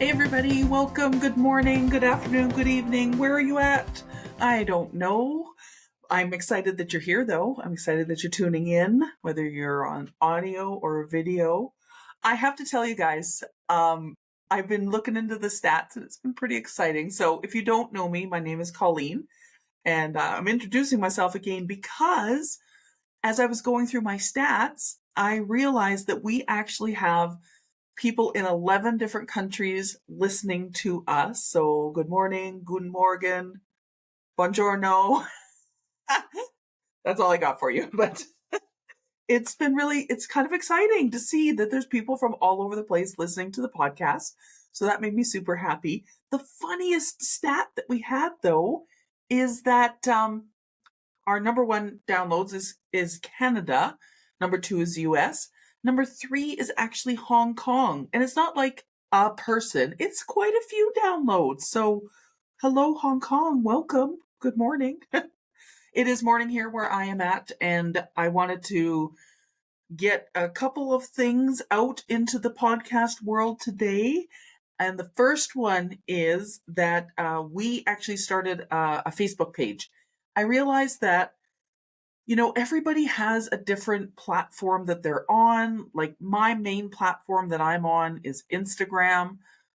Hey everybody, welcome, good morning, good afternoon, good evening. Where are you at? I don't know. I'm excited that you're here though. I'm excited that you're tuning in, whether you're on audio or video. I have to tell you guys, I've been looking into the stats and it's been pretty exciting. So if you don't know me, my name is Colleen and I'm introducing myself again because as I was going through my stats, I realized that we actually have people in 11 different countries listening to us. So good morning, guten morgen, buongiorno. That's all I got for you. But it's kind of exciting to see that there's people from all over the place listening to the podcast. So that made me super happy. The funniest stat that we had though is that our number one downloads is Canada. Number two is US. Number three is actually Hong Kong. And it's not like a person. It's quite a few downloads. So hello, Hong Kong. Welcome. Good morning. It is morning here where I am at. And I wanted to get a couple of things out into the podcast world today. And the first one is that we actually started a Facebook page. I realized that everybody has a different platform that they're on. Like my main platform that I'm on is Instagram,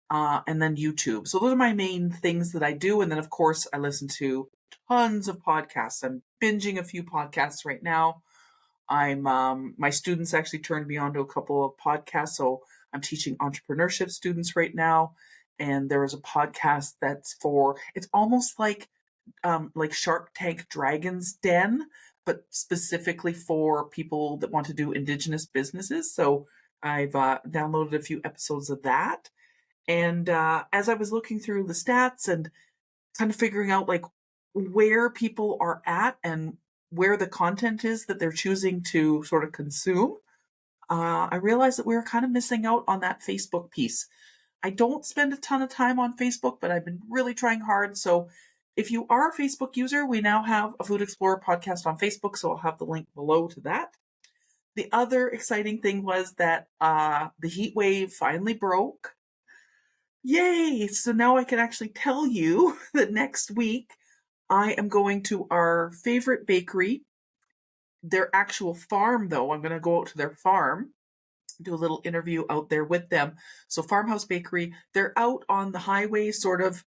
and then YouTube. So those are my main things that I do. And then of course I listen to tons of podcasts. I'm binging a few podcasts right now. My students actually turned me on to a couple of podcasts. So I'm teaching entrepreneurship students right now. And there is a podcast it's almost like Shark Tank Dragon's Den, but specifically for people that want to do Indigenous businesses. So I've downloaded a few episodes of that. And as I was looking through the stats and kind of figuring out like where people are at and where the content is that they're choosing to sort of consume, I realized that we were kind of missing out on that Facebook piece. I don't spend a ton of time on Facebook, but I've been really trying hard. So if you are a Facebook user, we now have a Food Explorer podcast on Facebook, so I'll have the link below to that. The other exciting thing was that the heat wave finally broke. Yay! So now I can actually tell you that next week I am going to our favorite bakery, their actual farm though. I'm going to go out to their farm, do a little interview out there with them. So Farmhouse Bakery, they're out on the highway, sort of,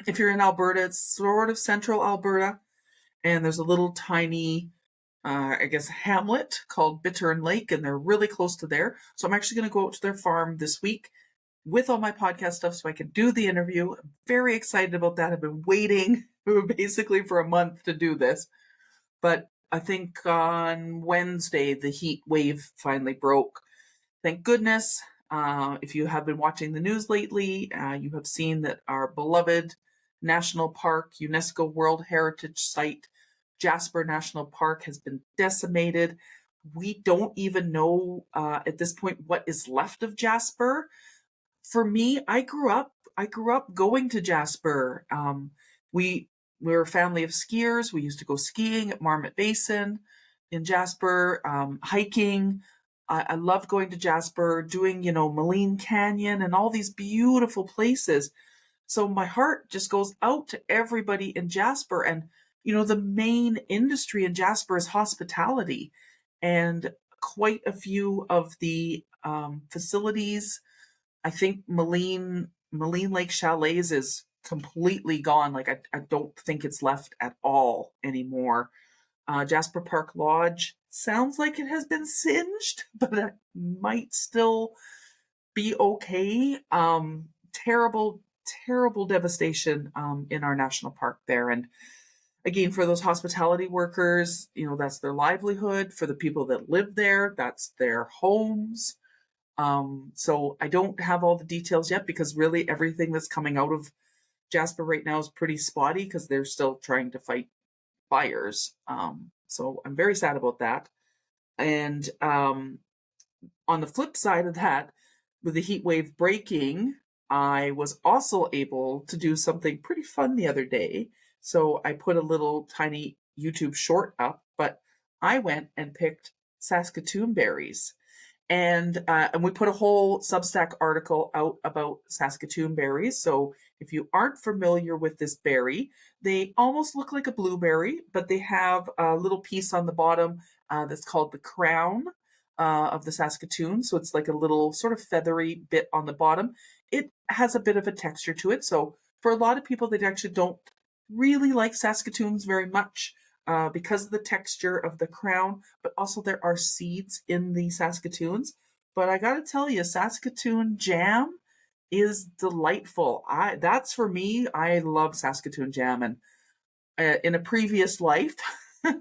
if you're in Alberta, it's sort of central Alberta. And there's a little tiny, hamlet called Bittern Lake, and they're really close to there. So I'm actually going to go out to their farm this week with all my podcast stuff so I can do the interview. I'm very excited about that. I've been waiting basically for a month to do this. But I think on Wednesday, the heat wave finally broke. Thank goodness. If you have been watching the news lately, you have seen that our beloved National Park, UNESCO World Heritage Site, Jasper National Park has been decimated. We don't even know at this point what is left of Jasper. For me, I grew up going to Jasper. We were a family of skiers. We used to go skiing at Marmot Basin in Jasper, hiking. I loved going to Jasper, doing, Maligne Canyon and all these beautiful places. So my heart just goes out to everybody in Jasper. And, the main industry in Jasper is hospitality. And quite a few of the facilities, I think Maligne Lake Chalets is completely gone. Like I don't think it's left at all anymore. Jasper Park Lodge sounds like it has been singed, but it might still be okay. Terrible, terrible devastation in our national park there. And again, for those hospitality workers, that's their livelihood. For the people that live there, that's their homes. So I don't have all the details yet because really everything that's coming out of Jasper right now is pretty spotty because they're still trying to fight fires. So I'm very sad about that. And on the flip side of that, with the heat wave breaking, I was also able to do something pretty fun the other day. So I put a little tiny YouTube short up, but I went and picked Saskatoon berries. And we put a whole Substack article out about Saskatoon berries. So if you aren't familiar with this berry, they almost look like a blueberry, but they have a little piece on the bottom that's called the crown of the Saskatoon. So it's like a little sort of feathery bit on the bottom. It has a bit of a texture to it. So for a lot of people that actually don't really like Saskatoons very much, because of the texture of the crown, but also there are seeds in the Saskatoons. But I got to tell you, Saskatoon jam is delightful. That's for me. I love Saskatoon jam, and in a previous life,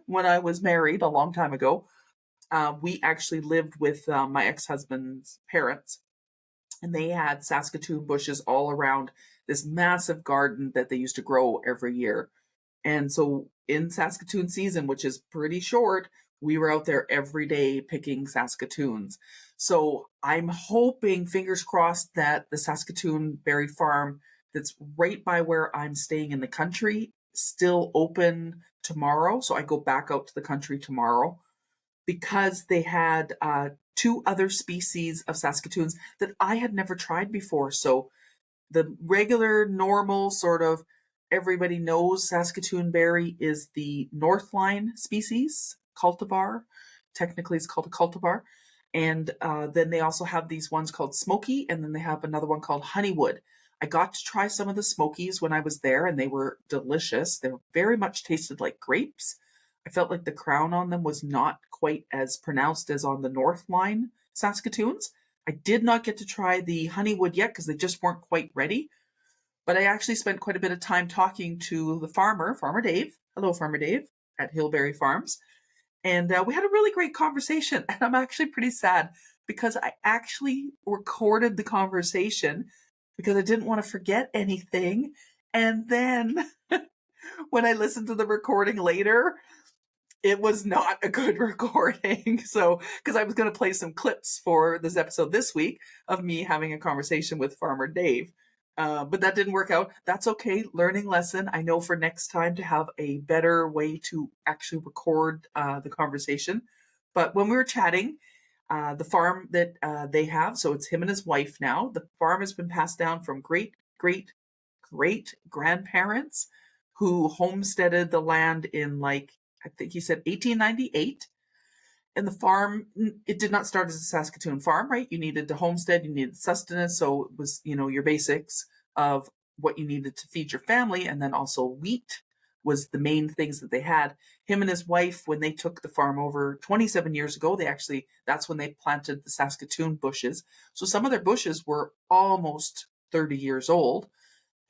when I was married a long time ago, we actually lived with my ex-husband's parents, and they had Saskatoon bushes all around this massive garden that they used to grow every year. And so in Saskatoon season, which is pretty short, we were out there every day picking Saskatoons. So I'm hoping, fingers crossed, that the Saskatoon Berry Farm that's right by where I'm staying in the country still open tomorrow. So I go back out to the country tomorrow because they had two other species of Saskatoons that I had never tried before. So the regular, normal sort of everybody knows Saskatoon berry is the Northline species, cultivar. Technically, it's called a cultivar. And then they also have these ones called Smoky, and then they have another one called Honeywood. I got to try some of the Smokies when I was there, and they were delicious. They very much tasted like grapes. I felt like the crown on them was not quite as pronounced as on the Northline Saskatoons. I did not get to try the Honeywood yet because they just weren't quite ready. But I actually spent quite a bit of time talking to the farmer, Farmer Dave. Hello, Farmer Dave at Hillberry Farms. And we had a really great conversation. And I'm actually pretty sad because I actually recorded the conversation because I didn't want to forget anything. And then when I listened to the recording later, it was not a good recording. So, because I was going to play some clips for this episode this week of me having a conversation with Farmer Dave. But that didn't work out. That's okay. Learning lesson. I know for next time to have a better way to actually record the conversation. But when we were chatting, the farm that they have, so it's him and his wife now, the farm has been passed down from great grandparents who homesteaded the land in, like, I think he said 1898. And the farm, it did not start as a Saskatoon farm, right? You needed to homestead, you needed sustenance. So it was, your basics of what you needed to feed your family. And then also wheat was the main things that they had. Him and his wife, when they took the farm over 27 years ago, that's when they planted the Saskatoon bushes. So some of their bushes were almost 30 years old.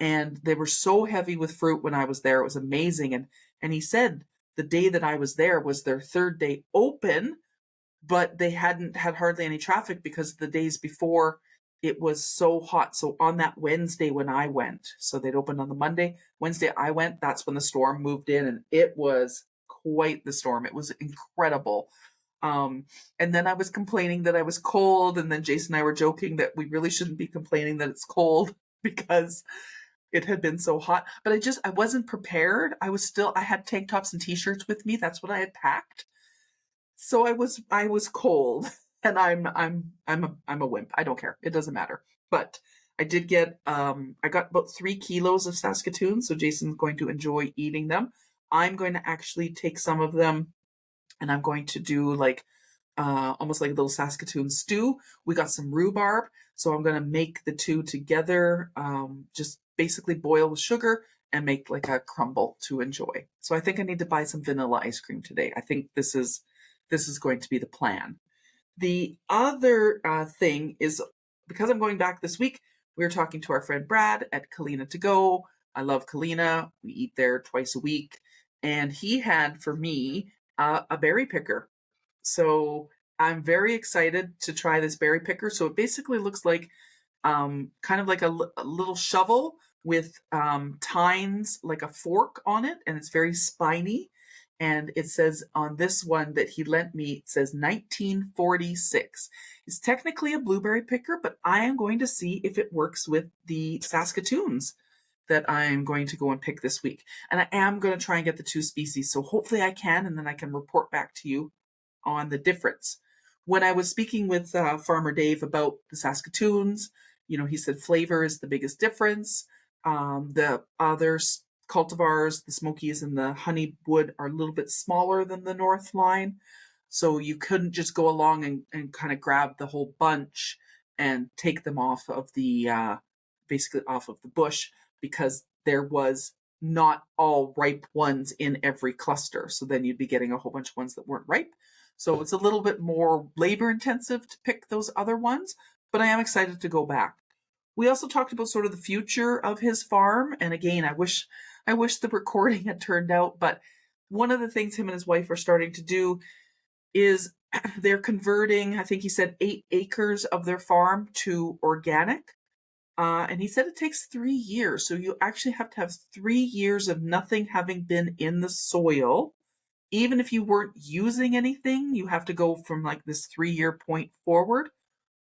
And they were so heavy with fruit when I was there. It was amazing. And he said the day that I was there was their third day open, but they hadn't had hardly any traffic because the days before it was so hot. So on that Wednesday when I went, so they'd opened on the Monday, Wednesday I went, that's when the storm moved in, and it was quite the storm. It was incredible. And then I was complaining that I was cold, and then Jason and I were joking that we really shouldn't be complaining that it's cold because it had been so hot. But I wasn't prepared. I had tank tops and t-shirts with me. That's what I had packed. So I was cold, and I'm a wimp. I don't care. It doesn't matter. But I did get I got about 3 kilos of Saskatoon, so Jason's going to enjoy eating them. I'm going to actually take some of them, and I'm going to do like almost like a little Saskatoon stew. We got some rhubarb, so I'm going to make the two together, just basically boil with sugar and make like a crumble to enjoy. So I think I need to buy some vanilla ice cream today. I think this is going to be the plan. The other thing is, because I'm going back this week, we were talking to our friend Brad at Kalina To Go. I love Kalina. We eat there twice a week. And he had for me a berry picker. So I'm very excited to try this berry picker. So it basically looks like kind of like a little shovel with tines, like a fork on it, and it's very spiny. And it says on this one that he lent me, it says 1946. It's technically a blueberry picker, but I am going to see if it works with the Saskatoons that I'm going to go and pick this week. And I am going to try and get the two species. So hopefully I can, and then I can report back to you on the difference. When I was speaking with Farmer Dave about the Saskatoons, he said flavor is the biggest difference. The other cultivars, the Smokies and the Honeywood, are a little bit smaller than the North line. So you couldn't just go along and kind of grab the whole bunch and take them off of the basically off of the bush, because there was not all ripe ones in every cluster. So then you'd be getting a whole bunch of ones that weren't ripe. So it's a little bit more labor intensive to pick those other ones, but I am excited to go back. We also talked about sort of the future of his farm. And again, I wish the recording had turned out, but one of the things him and his wife are starting to do is they're converting, I think he said 8 acres of their farm to organic. And he said it takes 3 years. So you actually have to have 3 years of nothing having been in the soil. Even if you weren't using anything, you have to go from like this 3-year point forward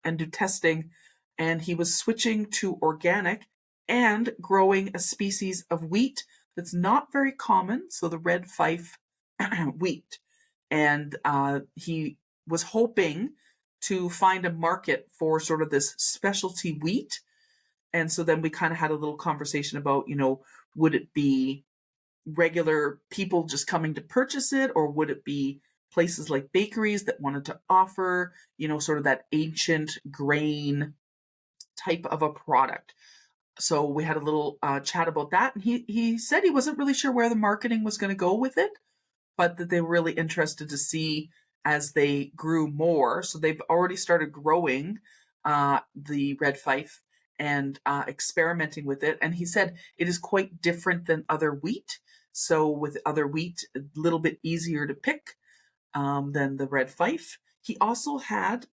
and do testing. And he was switching to organic and growing a species of wheat that's not very common. So the red fife wheat. And he was hoping to find a market for sort of this specialty wheat. And so then we kind of had a little conversation about, would it be regular people just coming to purchase it, or would it be places like bakeries that wanted to offer, sort of that ancient grain type of a product? So we had a little chat about that. And he said he wasn't really sure where the marketing was going to go with it, but that they were really interested to see as they grew more. So they've already started growing the red fife and experimenting with it. And he said it is quite different than other wheat. So with other wheat, a little bit easier to pick than the red fife. He also had,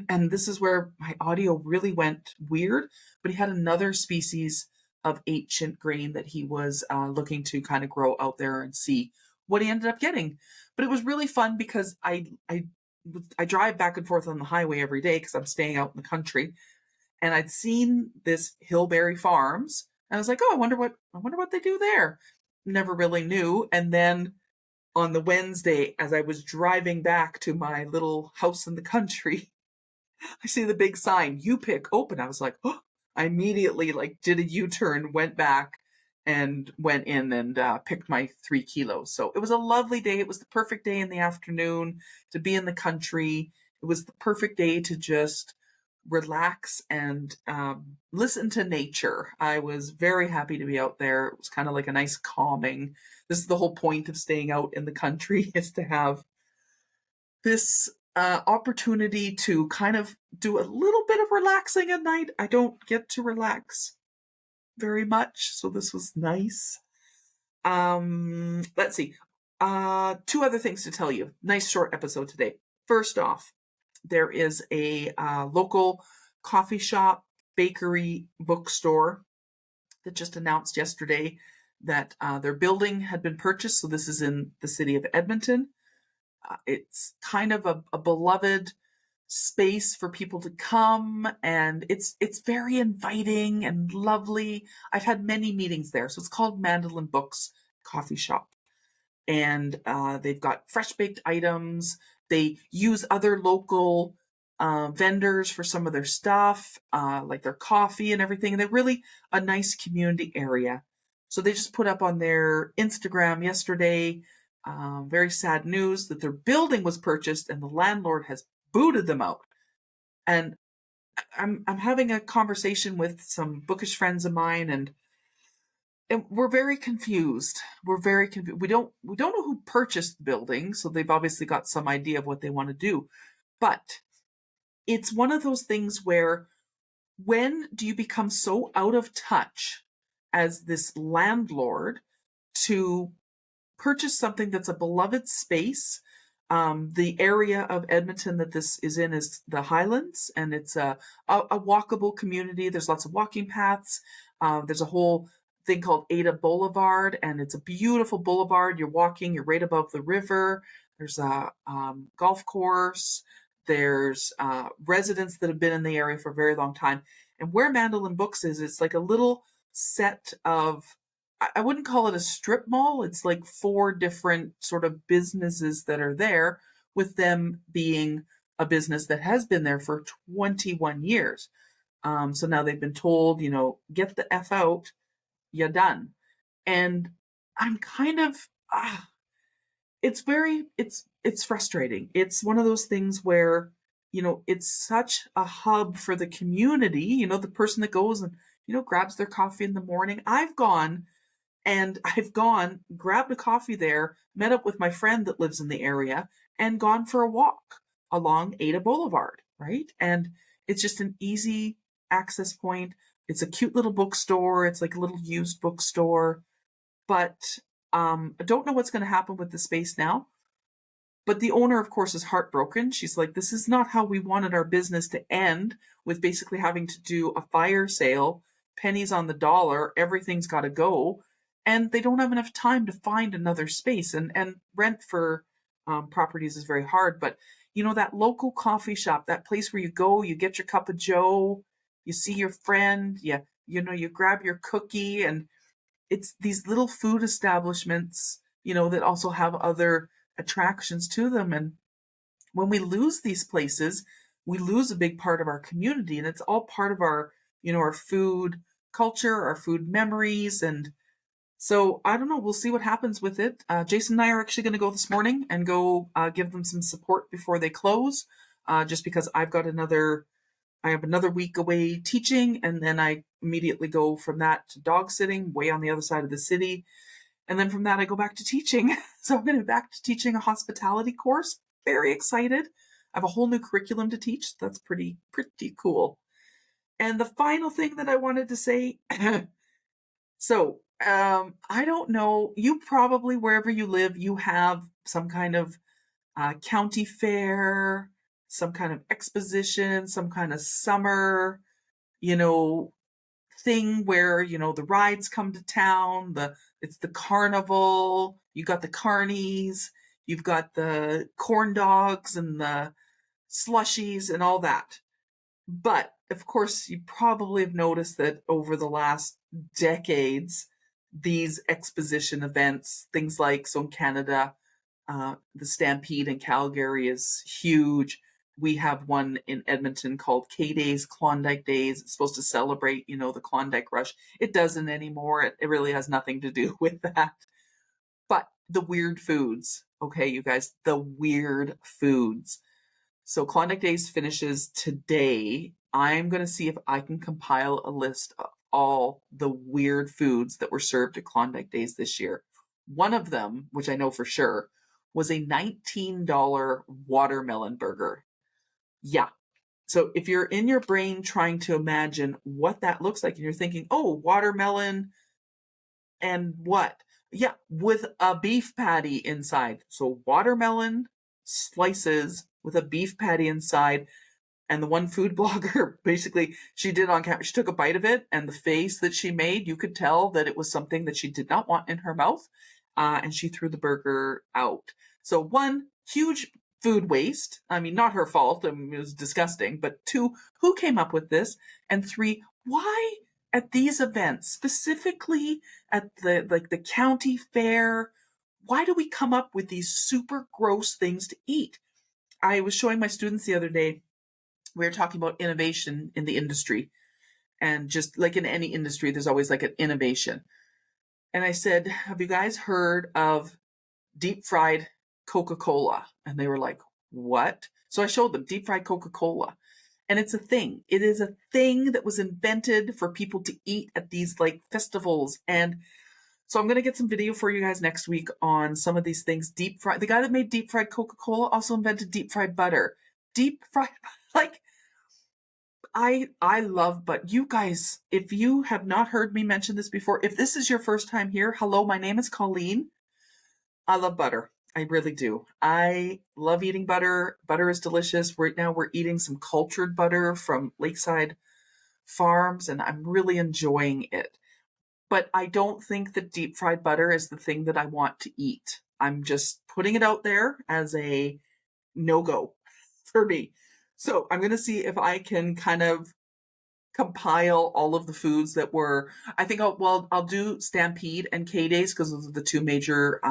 and this is where my audio really went weird, but he had another species of ancient grain that he was looking to kind of grow out there and see what he ended up getting. But it was really fun because I drive back and forth on the highway every day because I'm staying out in the country, and I'd seen this Hillberry Farms, and I was like, oh, I wonder what they do there. Never really knew. And then on the Wednesday, as I was driving back to my little house in the country, I see the big sign, "You pick open." I was like, oh, I immediately did a U-turn, went back and went in and picked my 3 kilos. So it was a lovely day. It was the perfect day in the afternoon to be in the country. It was the perfect day to just relax and listen to nature. I was very happy to be out there. It was kind of like a nice calming. This is the whole point of staying out in the country, is to have this opportunity to kind of do a little bit of relaxing at night. I don't get to relax very much, so this was nice. Let's see. 2 other things to tell you. Nice short episode today. First off, there is a local coffee shop, bakery, bookstore that just announced yesterday that their building had been purchased. So this is in the city of Edmonton. It's kind of a beloved space for people to come, and it's very inviting and lovely. I've had many meetings there. So it's called Mandolin Books Coffee Shop. And they've got fresh baked items. They use other local vendors for some of their stuff, like their coffee and everything. And they're really a nice community area. So they just put up on their Instagram yesterday, very sad news that their building was purchased and the landlord has booted them out. And I'm having a conversation with some bookish friends of mine, and we're very confused. We're very confused. We don't know who purchased the building, so they've obviously got some idea of what they want to do. But it's one of those things where, when do you become so out of touch as this landlord to purchase something that's a beloved space? The area of Edmonton that this is in is the Highlands, and it's a walkable community. There's lots of walking paths. There's a whole thing called Ada Boulevard, and it's a beautiful boulevard. You're walking, you're right above the river. There's a golf course. There's residents that have been in the area for a very long time. And where Mandolin Books is, it's like a little set of, I wouldn't call it a strip mall. It's like 4 different sort of businesses that are there, with them being a business that has been there for 21 years. So now they've been told, get the F out, you're done. And I'm kind of, it's frustrating. It's one of those things where, it's such a hub for the community, the person that goes and, grabs their coffee in the morning. I've gone, grabbed a coffee there, met up with my friend that lives in the area, and gone for a walk along Ada Boulevard, right? And it's just an easy access point. It's a cute little bookstore. It's like a little used bookstore. But I don't know what's going to happen with the space now. But the owner, of course, is heartbroken. She's like, this is not how we wanted our business to end, with basically having to do a fire sale, pennies on the dollar, everything's got to go. And they don't have enough time to find another space. And rent for properties is very hard. But, that local coffee shop, that place where you go, you get your cup of joe, you see your friend, you grab your cookie, and it's these little food establishments, that also have other attractions to them. And when we lose these places, we lose a big part of our community, and it's all part of our, our food culture, our food memories. And so I don't know, we'll see what happens with it. Jason and I are actually going to go this morning and go give them some support before they close, just because I have another week away teaching, and then I immediately go from that to dog sitting way on the other side of the city. And then from that, I go back to teaching. So I'm going to be back to teaching a hospitality course. Very excited. I have a whole new curriculum to teach. That's pretty cool. And the final thing that I wanted to say, so I don't know, you probably, wherever you live, you have some kind of county fair, some kind of exposition, some kind of summer, thing where, the rides come to town, it's the carnival, you got the carnies, you've got the corn dogs and the slushies and all that. But of course, you probably have noticed that over the last decades, these exposition events, things like, so in Canada, the Stampede in Calgary is huge. We have one in Edmonton called KDays, Klondike Days. It's supposed to celebrate, the Klondike Rush. It doesn't anymore. It really has nothing to do with that. But the weird foods, okay, you guys, the weird foods. So Klondike Days finishes today. I'm going to see if I can compile a list of all the weird foods that were served at Klondike Days this year. One of them, which I know for sure, was a $19 watermelon burger. Yeah. So if you're in your brain trying to imagine what that looks like, and you're thinking, oh, watermelon and what? Yeah, with a beef patty inside. So watermelon slices with a beef patty inside. And the one food blogger, basically, she did on camera, she took a bite of it, and the face that she made, you could tell that it was something that she did not want in her mouth. And she threw the burger out. So one, huge food waste. I mean, not her fault. I mean, it was disgusting. But two, who came up with this? And three, why at these events, specifically at the county fair, why do we come up with these super gross things to eat? I was showing my students the other day, we were talking about innovation in the industry. And just like in any industry, there's always like an innovation. And I said, have you guys heard of deep fried Coca-Cola? And they were like, what? So I showed them deep fried Coca-Cola. And it's a thing. It is a thing that was invented for people to eat at these like festivals. And so I'm going to get some video for you guys next week on some of these things. Deep fried. The guy that made deep fried Coca-Cola also invented deep fried butter. Deep fried, like, I love, but you guys, if you have not heard me mention this before, if this is your first time here, hello, my name is Colleen. I love butter. I really do. I love eating butter. Butter is delicious. Right now we're eating some cultured butter from Lakeside Farms, and I'm really enjoying it. But I don't think that deep fried butter is the thing that I want to eat. I'm just putting it out there as a no-go for me. So I'm going to see if I can kind of compile all of the foods that were, I think I'll do Stampede and KDays because those are the two major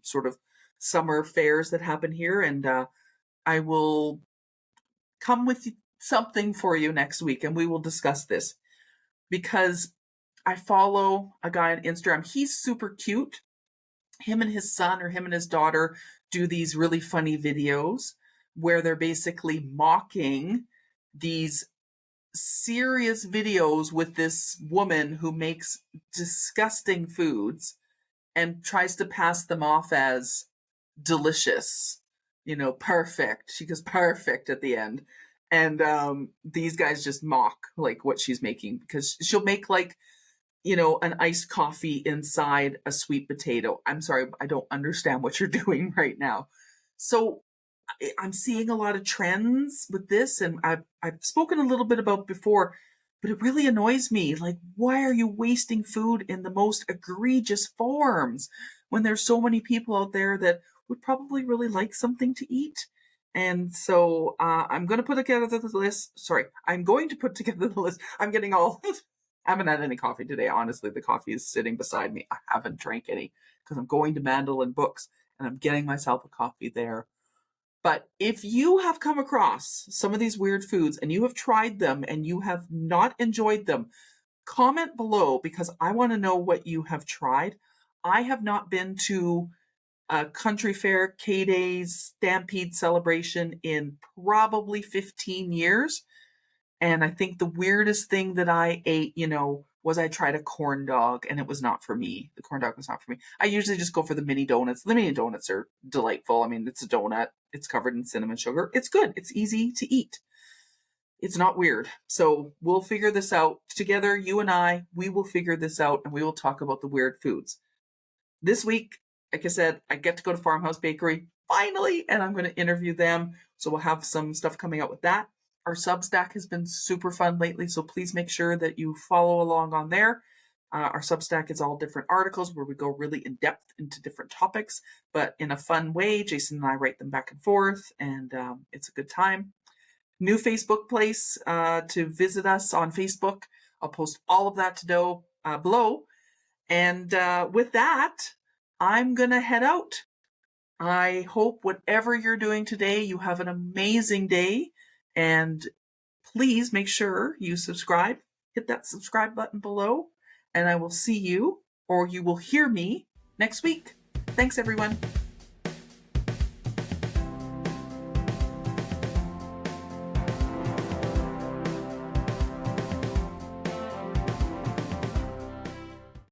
sort of summer fairs that happen here. And I will come with something for you next week and we will discuss this, because I follow a guy on Instagram. He's super cute. Him and his son or him and his daughter do these really funny videos where they're basically mocking these serious videos with this woman who makes disgusting foods and tries to pass them off as delicious, perfect. She goes perfect at the end. And these guys just mock like what she's making, because she'll make like, an iced coffee inside a sweet potato. I'm sorry, I don't understand what you're doing right now. So I'm seeing a lot of trends with this, and I've spoken a little bit about before, but it really annoys me. Like, why are you wasting food in the most egregious forms when there's so many people out there that would probably really like something to eat? And so I'm going to put together the list. Sorry, I'm going to put together the list. I'm getting all. I haven't had any coffee today. Honestly, the coffee is sitting beside me. I haven't drank any because I'm going to Mandolin Books and I'm getting myself a coffee there. But if you have come across some of these weird foods and you have tried them and you have not enjoyed them, comment below, because I want to know what you have tried. I have not been to a country fair, KDays, Stampede celebration in probably 15 years. And I think the weirdest thing that I ate, was I tried a corn dog, and it was not for me. The corn dog was not for me. I usually just go for the mini donuts. The mini donuts are delightful. I mean, it's a donut. It's covered in cinnamon sugar. It's good. It's easy to eat. It's not weird. So we'll figure this out together. You and I, we will figure this out, and we will talk about the weird foods. This week, like I said, I get to go to Farmhouse Bakery finally, and I'm going to interview them. So we'll have some stuff coming out with that. Our Substack has been super fun lately, so please make sure that you follow along on there. Our Substack is all different articles where we go really in depth into different topics, but in a fun way. Jason and I write them back and forth, and it's a good time. New Facebook place to visit us on Facebook. I'll post all of that below. And with that, I'm going to head out. I hope whatever you're doing today, you have an amazing day. And please make sure you subscribe. Hit that subscribe button below. And I will see you, or you will hear me, next week. Thanks, everyone.